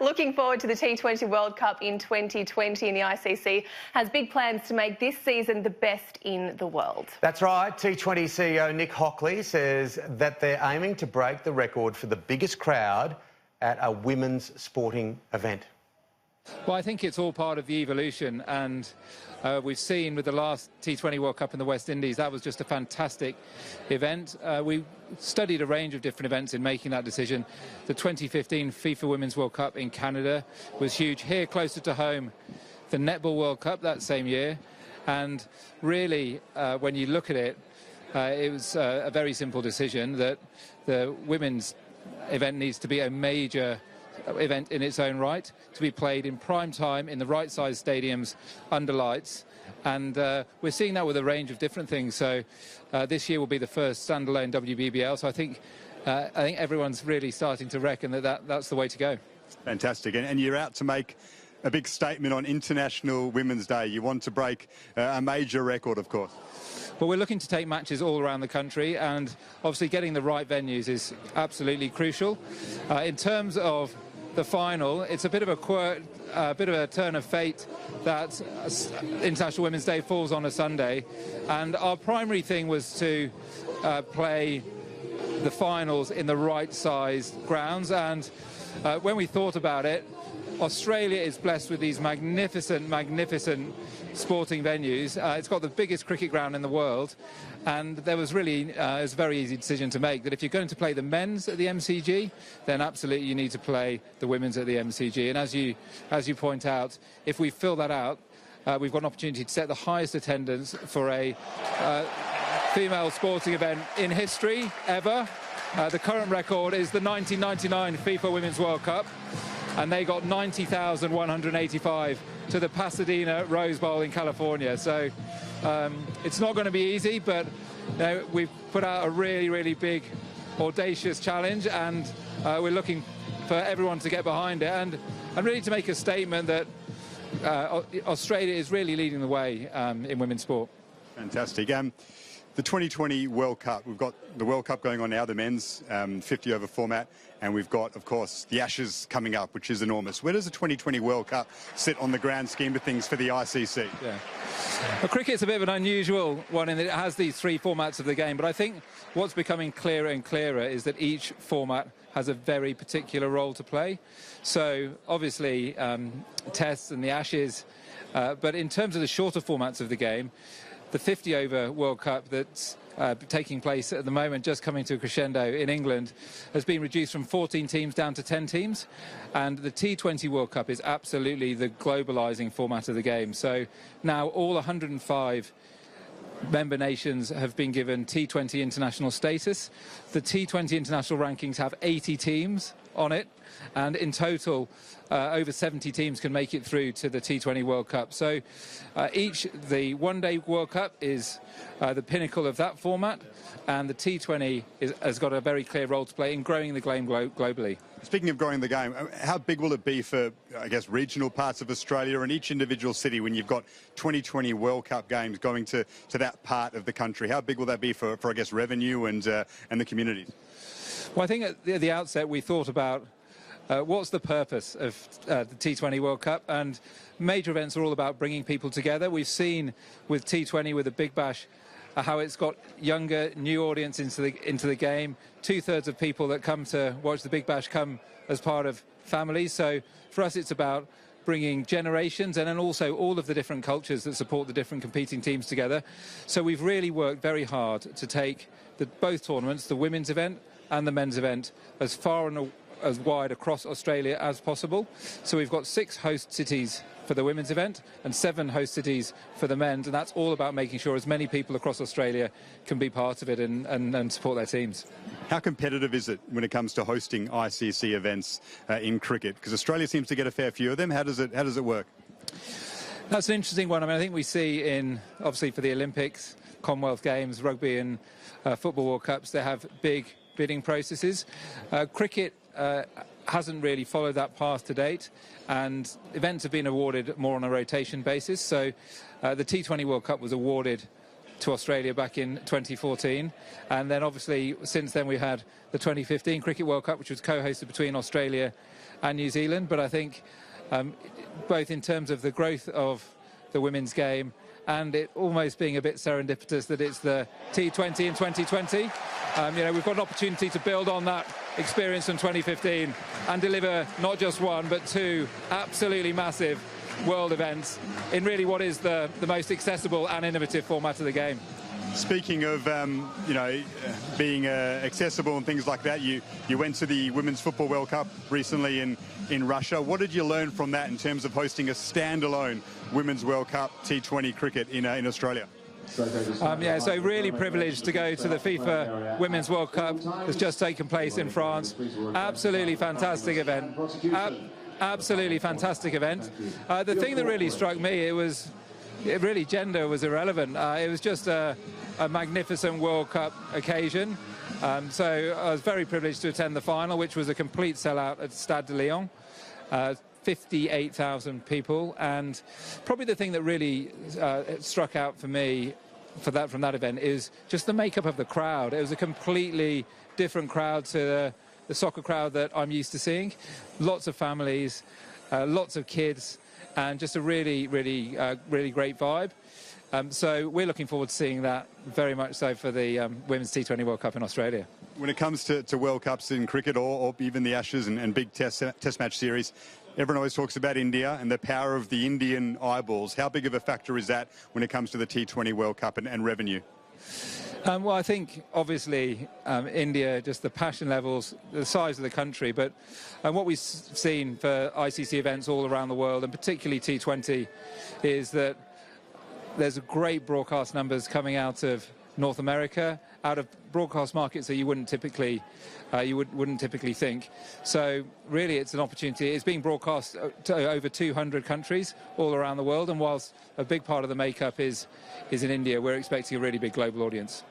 Looking forward to the T20 World Cup in 2020, and the ICC has big plans to make this season the best in the world. That's right. T20 CEO Nick Hockley says that they're aiming to break the record for the biggest crowd at a women's sporting event. Well, I think it's all part of the evolution, and we've seen with the last T20 World Cup in the West Indies, that was just a fantastic event. We studied a range of different events in making that decision. The 2015 FIFA Women's World Cup in Canada was huge. Here, closer to home, the Netball World Cup that same year. And really, when you look at it, it was a very simple decision that the women's event needs to be a major event in its own right, to be played in prime time in the right size stadiums under lights, and we're seeing that with a range of different things. So this year will be the first standalone WBBL, so I think everyone's really starting to reckon that's the way to go. Fantastic. And you're out to make a big statement on International Women's Day. You want to break a major record, of course. Well, we're looking to take matches all around the country, and obviously getting the right venues is absolutely crucial. In terms of the final, it's a bit of a turn of fate that International Women's Day falls on a Sunday, and our primary thing was to play the finals in the right sized grounds. And when we thought about it, Australia is blessed with these magnificent sporting venues. It's got the biggest cricket ground in the world, and there was really it's a very easy decision to make that if you're going to play the men's at the MCG, then absolutely you need to play the women's at the MCG. And as you point out, if we fill that out, we've got an opportunity to set the highest attendance for a female sporting event in history ever. The current record is the 1999 FIFA Women's World Cup, and they got 90,185 to the Pasadena Rose Bowl in California. So it's not going to be easy, but we've put out a really big, audacious challenge, and we're looking for everyone to get behind it and really to make a statement that Australia is really leading the way in women's sport. Fantastic. The 2020 World Cup, we've got the World Cup going on now, the men's 50 over format, and we've got, of course, the Ashes coming up, which is enormous. Where does the 2020 World Cup sit on the grand scheme of things for the ICC? Yeah. Well, cricket's a bit of an unusual one in that it has these three formats of the game, but I think what's becoming clearer and clearer is that each format has a very particular role to play. So, obviously, Tests and the Ashes, but in terms of the shorter formats of the game, the 50 over World Cup that's taking place at the moment, just coming to a crescendo in England, has been reduced from 14 teams down to 10 teams. And the T20 World Cup is absolutely the globalising format of the game. So now all 105 member nations have been given T20 international status. The T20 international rankings have 80 teams on it, and in total over 70 teams can make it through to the T20 World Cup. So the one-day World Cup is the pinnacle of that format, and the T20 has got a very clear role to play in growing the game globally. Speaking of growing the game, how big will it be for, I guess, regional parts of Australia and each individual city when you've got 2020 World Cup games going to that part of the country? How big will that be for I guess, revenue and the communities? Well, I think at the outset we thought about what's the purpose of the T20 World Cup, and major events are all about bringing people together. We've seen with T20, with the Big Bash, how it's got younger, new audience into the game. 2/3 of people that come to watch the Big Bash come as part of families. So for us, it's about bringing generations and then also all of the different cultures that support the different competing teams together. So we've really worked very hard to take both tournaments, the women's event and the men's event, as far and as wide across Australia as possible. So we've got 6 host cities for the women's event and 7 host cities for the men's, and that's all about making sure as many people across Australia can be part of it and support their teams. How competitive is it when it comes to hosting ICC events in cricket? Because Australia seems to get a fair few of them. How does it work? That's an interesting one. I mean, I think we see obviously for the Olympics, Commonwealth Games, rugby and football World Cups, they have big bidding processes. Cricket hasn't really followed that path to date, and events have been awarded more on a rotation basis. So the T20 World Cup was awarded to Australia back in 2014, and then obviously since then we had the 2015 Cricket World Cup, which was co-hosted between Australia and New Zealand. But I think both in terms of the growth of the women's game and it almost being a bit serendipitous that it's the T20 in 2020, you know, we've got an opportunity to build on that experience from 2015 and deliver not just one but two absolutely massive world events in really what is the most accessible and innovative format of the game. Speaking of, you know, being accessible and things like that, you went to the Women's Football World Cup recently in Russia. What did you learn from that in terms of hosting a standalone Women's World Cup T20 cricket in Australia? Yeah, so really privileged to go to the FIFA Women's World Cup that's just taken place in France. Absolutely fantastic event. Absolutely fantastic event. The thing that really struck me, really gender was irrelevant. It was just a magnificent World Cup occasion. So I was very privileged to attend the final, which was a complete sellout at Stade de Lyon. 58,000 people, and probably the thing that really struck out for me from that event is just the makeup of the crowd. It was a completely different crowd to the soccer crowd that I'm used to seeing. Lots of families, lots of kids, and just a really great vibe. So we're looking forward to seeing that very much so for the Women's T20 World Cup in Australia. When it comes to World Cups in cricket or even the Ashes and big test match series, everyone always talks about India and the power of the Indian eyeballs. How big of a factor is that when it comes to the T20 World Cup and revenue? Well, I think obviously India, just the passion levels, the size of the country, but what we've seen for ICC events all around the world, and particularly T20, is that there's great broadcast numbers coming out of North America, out of broadcast markets that you wouldn't typically think. So really it's an opportunity. It's being broadcast to over 200 countries all around the world, and whilst a big part of the makeup is in India, we're expecting a really big global audience.